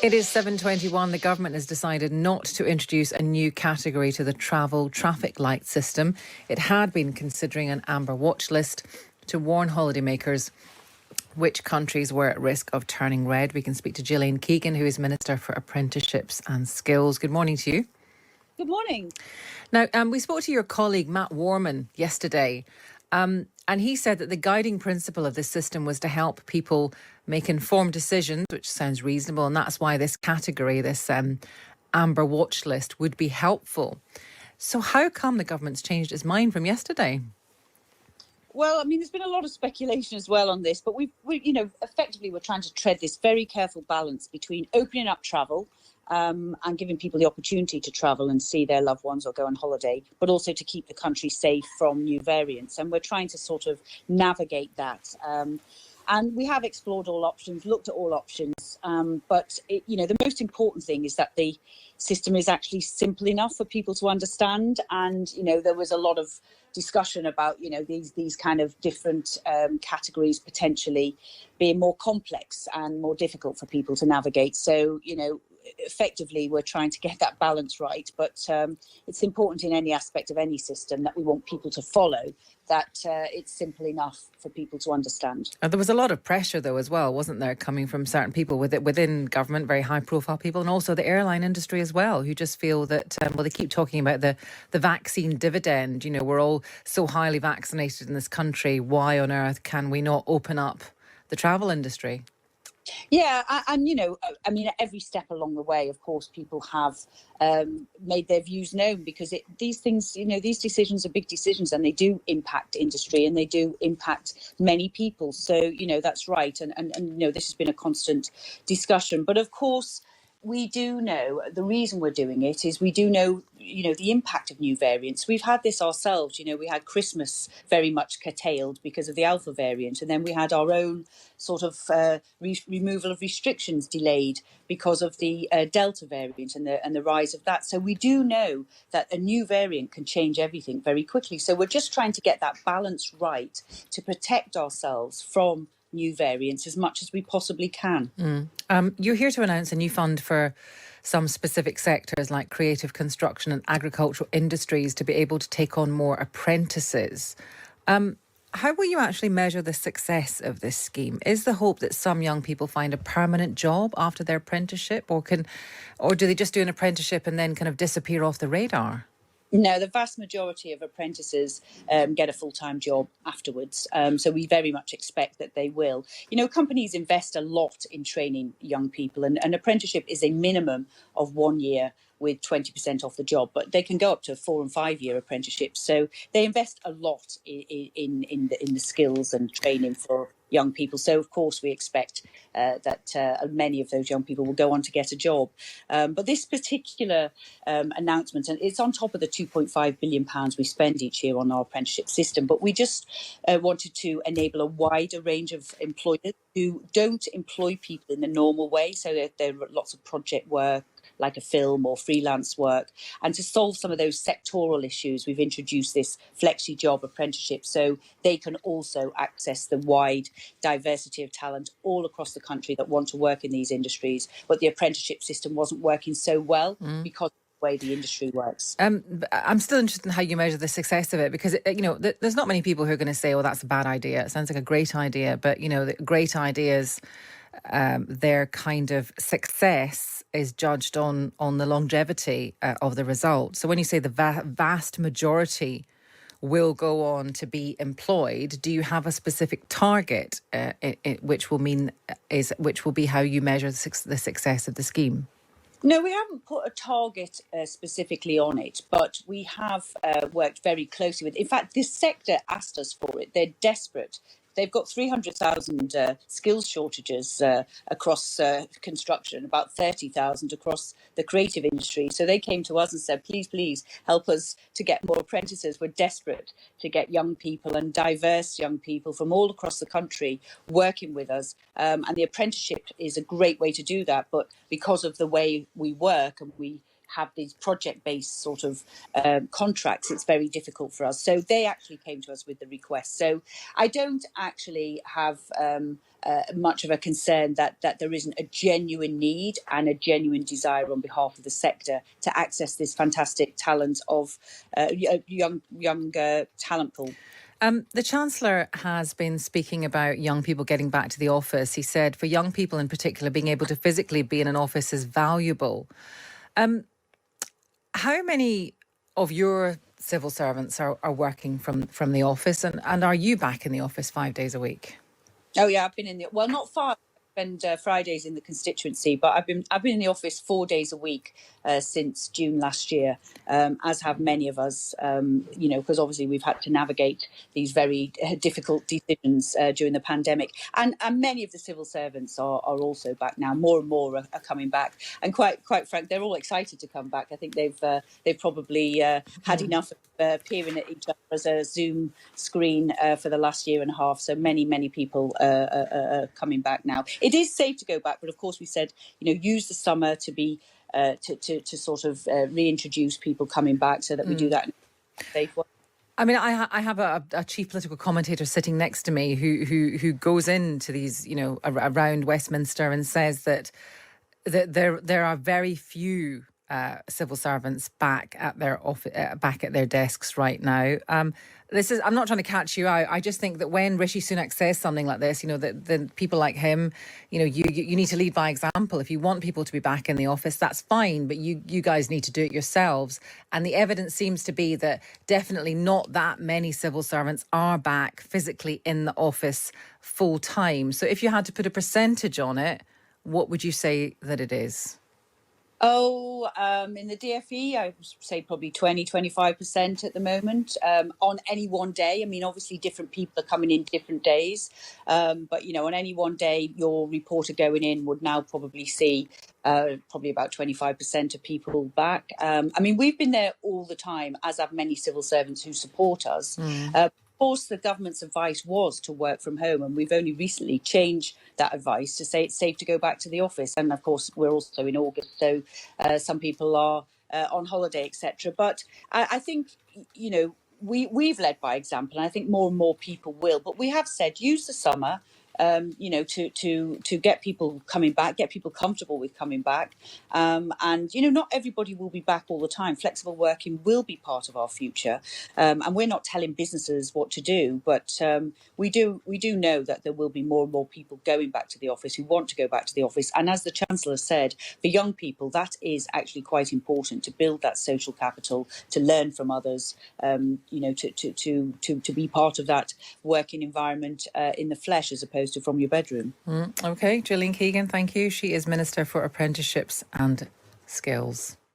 It is 7:21. The government has decided not to introduce a new category to the travel traffic light system. It had been considering an amber watch list to warn holidaymakers which countries were at risk of turning red. We can speak to Gillian, who is Minister for Apprenticeships and Skills. Good morning to you. Good morning. Now, we spoke to your colleague Matt Warman yesterday, and he said that the guiding principle of this system was to help people make informed decisions, which sounds reasonable, and that's why this category, this amber watch list, would be helpful. So how come the government's changed its mind from yesterday? Well, I mean, there's been a lot of speculation as well on this, but effectively we're trying to tread this very careful balance between opening up travel and giving people the opportunity to travel and see their loved ones or go on holiday, but also to keep the country safe from new variants. And we're trying to sort of navigate that. And we have explored all options, looked at all options, but the most important thing is that the system is actually simple enough for people to understand. And there was a lot of discussion about these kind of different categories potentially being more complex and more difficult for people to navigate. So effectively we're trying to get that balance right, but it's important in any aspect of any system that we want people to follow, that it's simple enough for people to understand. There was a lot of pressure though as well, wasn't there, coming from certain people within government, very high profile people, and also the airline industry as well, who just feel that they keep talking about the vaccine dividend. We're all so highly vaccinated in this country, why on earth can we not open up the travel industry? Yeah, and at every step along the way, of course, people have made their views known, because these things, these decisions are big decisions, and they do impact industry and they do impact many people. So, that's right. And this has been a constant discussion. But of course, we do know the reason we're doing it is we do know, the impact of new variants. We've had this ourselves. We had Christmas very much curtailed because of the Alpha variant. And then we had our own sort of removal of restrictions delayed because of the Delta variant and the rise of that. So we do know that a new variant can change everything very quickly. So we're just trying to get that balance right to protect ourselves from new variants as much as we possibly can. You're here to announce a new fund for some specific sectors like creative construction and agricultural industries to be able to take on more apprentices. How will you actually measure the success of this scheme? Is the hope that some young people find a permanent job after their apprenticeship, or do they just do an apprenticeship and then kind of disappear off the radar? No, the vast majority of apprentices get a full-time job afterwards. So we very much expect that they will. Companies invest a lot in training young people, and an apprenticeship is a minimum of 1 year with 20% off the job, but they can go up to 4 and 5 year apprenticeships. So they invest a lot in the skills and training for young people. So of course we expect that many of those young people will go on to get a job. But this particular announcement, and it's on top of the £2.5 billion we spend each year on our apprenticeship system, but we just wanted to enable a wider range of employers who don't employ people in the normal way. So there are lots of project work, like a film or freelance work. And to solve some of those sectoral issues, we've introduced this flexi job apprenticeship, so they can also access the wide diversity of talent all across the country that want to work in these industries. But the apprenticeship system wasn't working so well because of the way the industry works. I'm still interested in how you measure the success of it, because there's not many people who are going to say, "Oh, that's a bad idea." It sounds like a great idea, but the great ideas, their kind of success is judged on the longevity of the result. So when you say the vast majority will go on to be employed, do you have a specific target which will be how you measure the success of the scheme? No, we haven't put a target specifically on it, but we have worked very closely with. In fact, this sector asked us for it. They're desperate. They've got 300,000 skills shortages across construction, about 30,000 across the creative industry. So they came to us and said, please help us to get more apprentices. We're desperate to get young people and diverse young people from all across the country working with us. And the apprenticeship is a great way to do that. But because of the way we work, and we have these project-based sort of contracts, it's very difficult for us. So they actually came to us with the request. So I don't actually have much of a concern that there isn't a genuine need and a genuine desire on behalf of the sector to access this fantastic talent of young talent pool. The Chancellor has been speaking about young people getting back to the office. He said for young people in particular, being able to physically be in an office is valuable. How many of your civil servants are working from the office, and are you back in the office 5 days a week? Oh yeah, I've been in the not far. Spend Fridays in the constituency, but I've been in the office 4 days a week since June last year, as have many of us. Because obviously we've had to navigate these very difficult decisions during the pandemic, and many of the civil servants are also back now. More and more are coming back, and quite frank, they're all excited to come back. I think they've probably had enough of peering at each other as a Zoom screen for the last year and a half. So many people are coming back now. It is safe to go back, but of course we said, use the summer to be to sort of reintroduce people coming back, so that we do that in a safe way. I mean, I have a chief political commentator sitting next to me who goes into these, around Westminster and says that there are very few civil servants back at their desks right now. I'm not trying to catch you out. I just think that when Rishi Sunak says something like this, that people like him, you need to lead by example. If you want people to be back in the office, that's fine, but you guys need to do it yourselves. And the evidence seems to be that definitely not that many civil servants are back physically in the office full time. So if you had to put a percentage on it, what would you say that it is? In the DfE, I would say probably 20-25% at the moment on any one day. I mean, obviously, different people are coming in different days. But, on any one day, your reporter going in would now probably see probably about 25% of people back. I mean, we've been there all the time, as have many civil servants who support us. Of course, the government's advice was to work from home, and we've only recently changed that advice to say it's safe to go back to the office. And of course, we're also in August, so some people are on holiday, etc. But I think, we've led by example, and I think more and more people will. But we have said use the summer. To get people coming back, get people comfortable with coming back. And, not everybody will be back all the time. Flexible working will be part of our future. And we're not telling businesses what to do, but we do know that there will be more and more people going back to the office who want to go back to the office. And as the Chancellor said, for young people, that is actually quite important to build that social capital, to learn from others, to be part of that working environment in the flesh as opposed to from your bedroom. Okay, Gillian Keegan, thank you. She is Minister for Apprenticeships and Skills.